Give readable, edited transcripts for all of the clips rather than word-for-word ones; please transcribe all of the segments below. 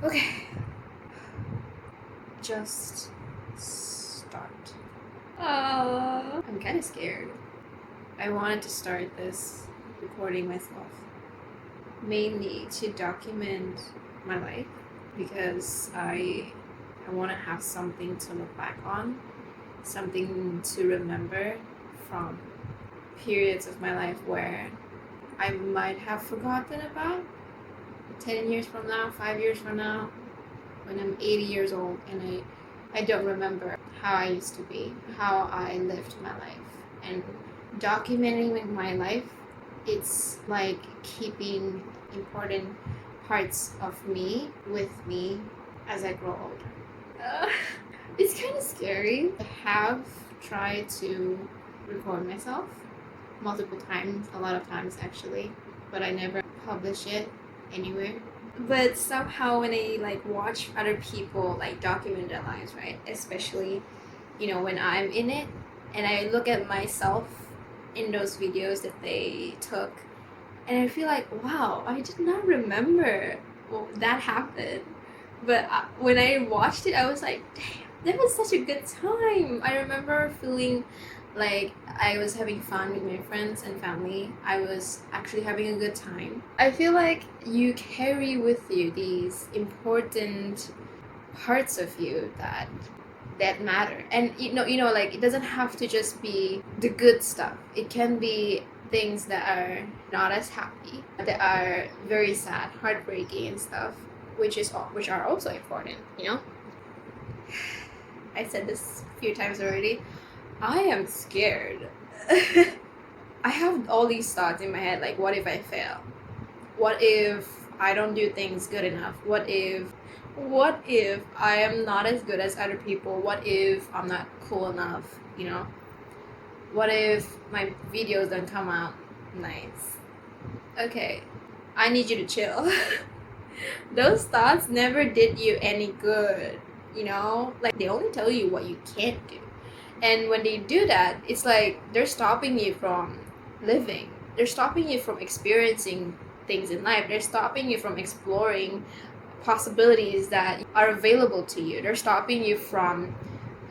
Okay, just start. I'm kind of scared. I wanted to start this recording myself, mainly to document my life because I want to have something to look back on, something to remember from periods of my life where I might have forgotten about 10 years from now, 5 years from now, when I'm 80 years old and I don't remember how I used to be, how I lived my life. And documenting my life, it's like keeping important parts of me with me as I grow older. It's kind of scary. I have tried to record myself multiple times, a lot of times actually, but I never publish it anywhere. But somehow when I watch other people document their lives, right? Especially, when I'm in it and I look at myself in those videos that they took, and I feel like, wow, I did not remember that happened. But when I watched it, I was like, damn, that was such a good time. I remember feeling like I was having fun with my friends and family. I was actually having a good time. I feel like you carry with you these important parts of you that matter. And like it doesn't have to just be the good stuff. It can be things that are not as happy, that are very sad, heartbreaking and stuff, which are also important. I said this a few times already. I am scared. I have all these thoughts in my head, like, what if I fail? What if I don't do things good enough? What if I am not as good as other people? What if I'm not cool enough? What if my videos don't come out nice? Okay, I need you to chill. Those thoughts never did you any good. Like, they only tell you what you can't do. And when they do that, it's like they're stopping you from living. They're stopping you from experiencing things in life. They're stopping you from exploring possibilities that are available to you. They're stopping you from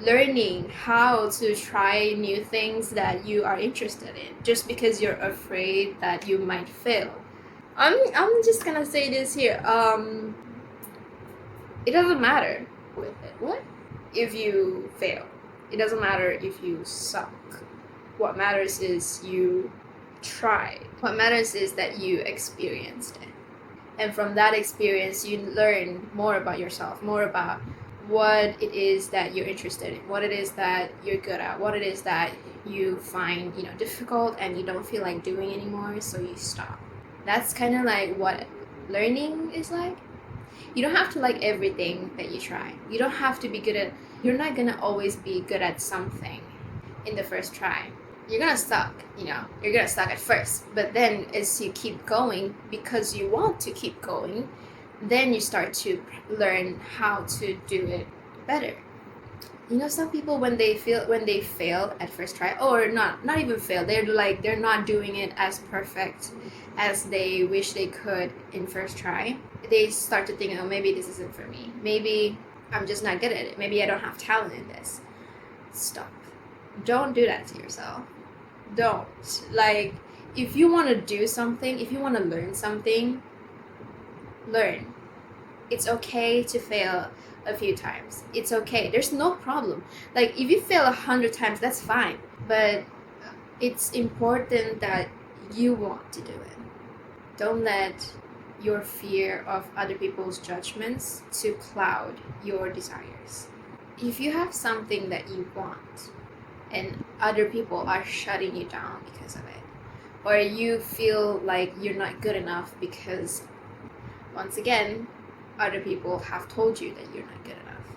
learning how to try new things that you are interested in just because you're afraid that you might fail. I'm just gonna say this here. It doesn't matter with it. What? If you fail. It doesn't matter if you suck. What matters is you tried. What matters is that you experienced it. And from that experience, you learn more about yourself, more about what it is that you're interested in, what it is that you're good at, what it is that you find, difficult and you don't feel like doing anymore, so you stop. That's kind of like what learning is like. You don't have to like everything that you try. You don't have to be good at, you're not gonna always be good at something in the first try. You're gonna suck, you're gonna suck at first. But then as you keep going, because you want to keep going, then you start to learn how to do it better. Some people when they fail at first try, or not even fail, they're not doing it as perfect as they wish they could in first try. They start to think, oh, maybe this isn't for me. Maybe I'm just not good at it. Maybe I don't have talent in this. Stop. Don't do that to yourself. Don't. Like, if you want to do something, if you want to learn something, learn. It's okay to fail a few times. It's okay. There's no problem. Like, if you fail 100 times, that's fine. But it's important that you want to do it. Don't let your fear of other people's judgments to cloud your desires. If you have something that you want and other people are shutting you down because of it, or you feel like you're not good enough because, once again, other people have told you that you're not good enough.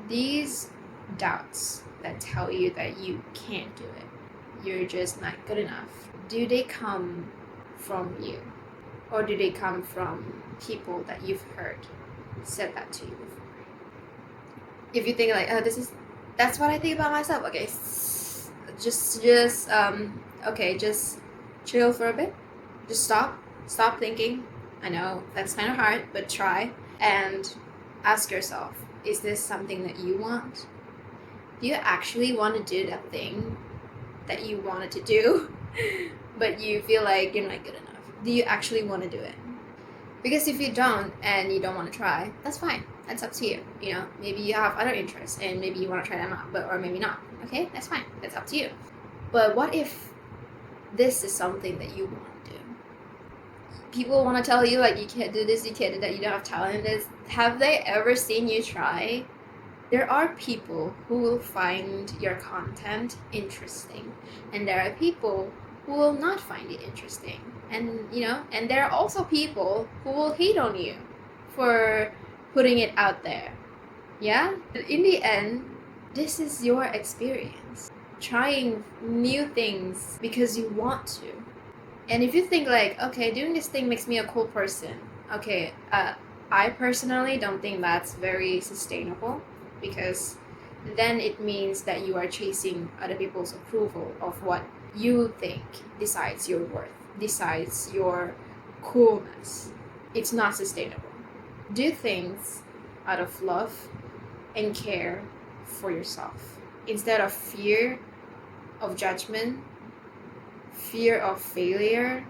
These doubts that tell you that you can't do it, you're just not good enough, do they come from you? Or do they come from people that you've heard said that to you before? If you think like, oh, that's what I think about myself, okay, okay, just chill for a bit. Just stop thinking. I know that's kind of hard, but try and Ask yourself, is this something that you want? Do you actually want to do that thing that you wanted to do, but you feel like you're not good enough? Do you actually want to do it? Because if you don't and you don't want to try, that's fine. That's up to you. You know, maybe you have other interests and maybe you want to try them out, or maybe not. Okay, that's fine. That's up to you. But what if this is something that you want to do? People want to tell you like you can't do this, you can't do that, you don't have talent in this. Have they ever seen you try? There are people who will find your content interesting, and there are people who will not find it interesting. And and there are also people who will hate on you for putting it out there. Yeah? In the end, this is your experience. Trying new things because you want to. And if you think like, okay, doing this thing makes me a cool person. Okay, I personally don't think that's very sustainable, because then it means that you are chasing other people's approval of what you think decides your worth, decides your coolness. It's not sustainable. Do things out of love and care for yourself instead of fear of judgment, fear of failure,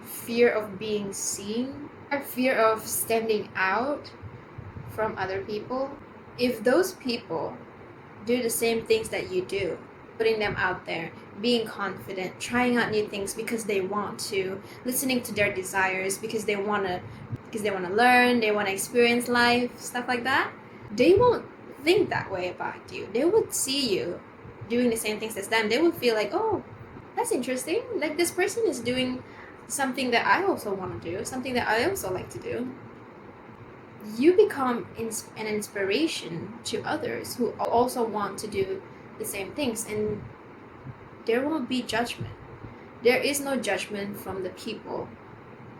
fear of being seen, or fear of standing out from other people. If those people do the same things that you do, putting them out there, being confident, trying out new things because they want to, listening to their desires because they want to learn, they want to experience life, stuff like that, they won't think that way about you. They would see you doing the same things as them. They would feel like, oh, that's interesting. Like, this person is doing something that I also want to do, something that I also like to do. You become an inspiration to others who also want to do the same things, and there won't be judgment. There is no judgment from the people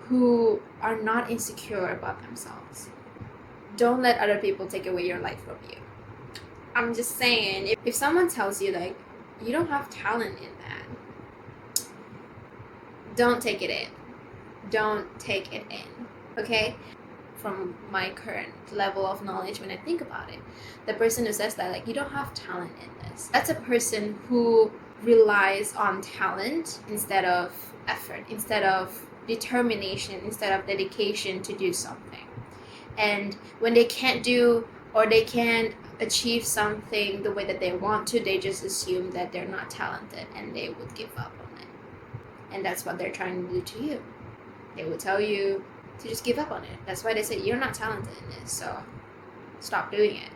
who are not insecure about themselves. Don't let other people take away your life from you. I'm just saying, if someone tells you like you don't have talent in that, don't take it in. Don't take it in, okay? From my current level of knowledge, when I think about it, the person who says that like you don't have talent in this, that's a person who relies on talent instead of effort, instead of determination, instead of dedication to do something. And when they can't do or they can't achieve something the way that they want to, they just assume that they're not talented and they would give up on it. And that's what they're trying to do to you. They would tell you to just give up on it. That's why they say you're not talented in this, so stop doing it.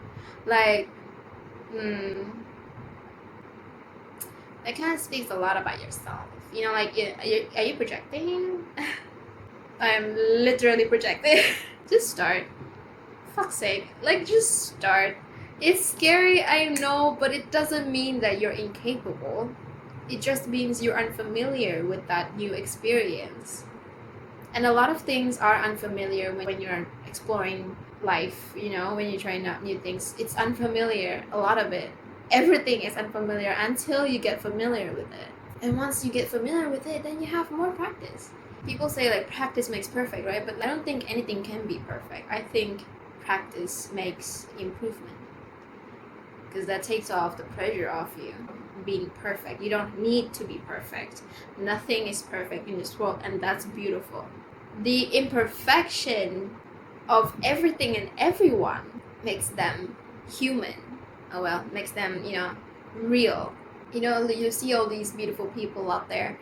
Like, that kind of speaks a lot about yourself. You know, like, are you projecting? I'm literally projecting. Just start. Fuck's sake. Like, just start. It's scary, I know, but it doesn't mean that you're incapable. It just means you're unfamiliar with that new experience. And a lot of things are unfamiliar when you're exploring life, you know, when you're trying out new things. It's unfamiliar, a lot of it. Everything is unfamiliar until you get familiar with it. And once you get familiar with it, then you have more practice. People say like practice makes perfect, right? But I don't think anything can be perfect. I think practice makes improvement, because that takes off the pressure off you being perfect. You don't need to be perfect. Nothing is perfect in this world, and that's beautiful. The imperfection of everything and everyone makes them human. Oh well, makes them, real. You see all these beautiful people out there,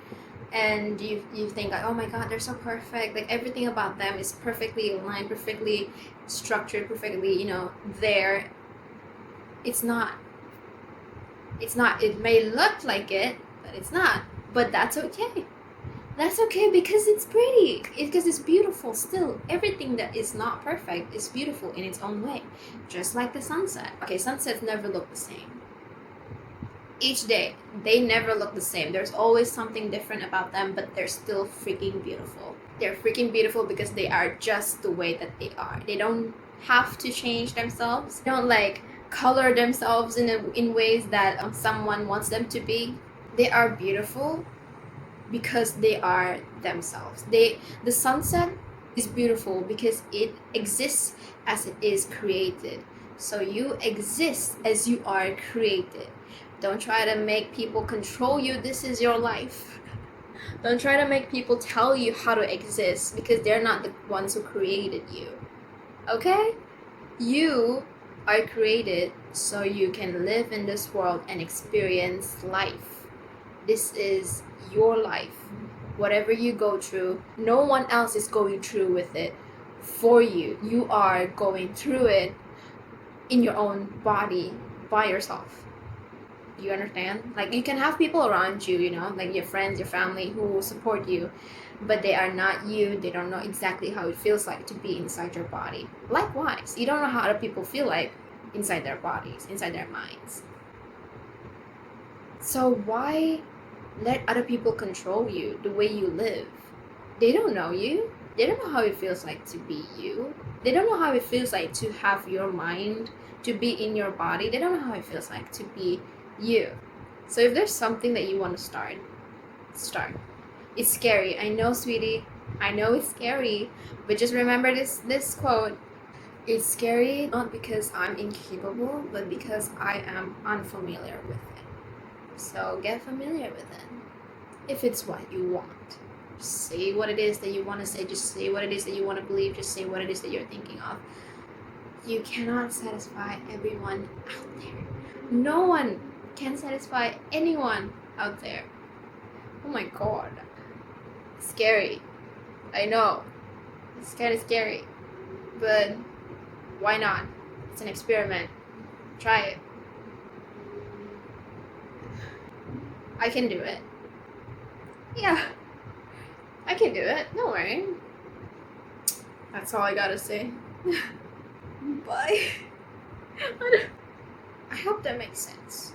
and you think like, oh my god, they're so perfect. Like, everything about them is perfectly aligned, perfectly structured, perfectly, there. It's not. It may look like it, but it's not. But that's okay. That's okay, because it's pretty. Because it's beautiful still. Everything that is not perfect is beautiful in its own way. Just like the sunset. Okay, sunsets never look the same. Each day, they never look the same. There's always something different about them, but they're still freaking beautiful. They're freaking beautiful because they are just the way that they are. They don't have to change themselves. They don't like color themselves in ways that someone wants them to be. They are beautiful because they are themselves. The sunset is beautiful because it exists as it is created. So you exist as you are created. Don't try to make people control you. This is your life. Don't try to make people tell you how to exist because they're not the ones who created you. Okay? You are created so you can live in this world and experience life. This is your life. Whatever you go through, no one else is going through with it for you. You are going through it in your own body by yourself. You understand? Like, you can have people around you, you know, like your friends, your family who will support you, but they are not you. They don't know exactly how it feels like to be inside your body. Likewise, you don't know how other people feel like inside their bodies, inside their minds. So why let other people control you the way you live? They don't know you. They don't know how it feels like to be you. They don't know how it feels like to have your mind, to be in your body. They don't know how it feels like to be you. So if there's something that you want to start. It's scary. I know, sweetie. I know it's scary. But just remember this quote. It's scary not because I'm incapable, but because I am unfamiliar with it. So get familiar with it. If it's what you want. Just say what it is that you want to say. Just say what it is that you want to believe. Just say what it is that you're thinking of. You cannot satisfy everyone out there. No one can satisfy anyone out there. Oh my god. Scary. I know. It's kind of scary. But why not? It's an experiment. Try it. I can do it. Yeah. I can do it. Don't worry. That's all I gotta say. Bye. I hope that makes sense.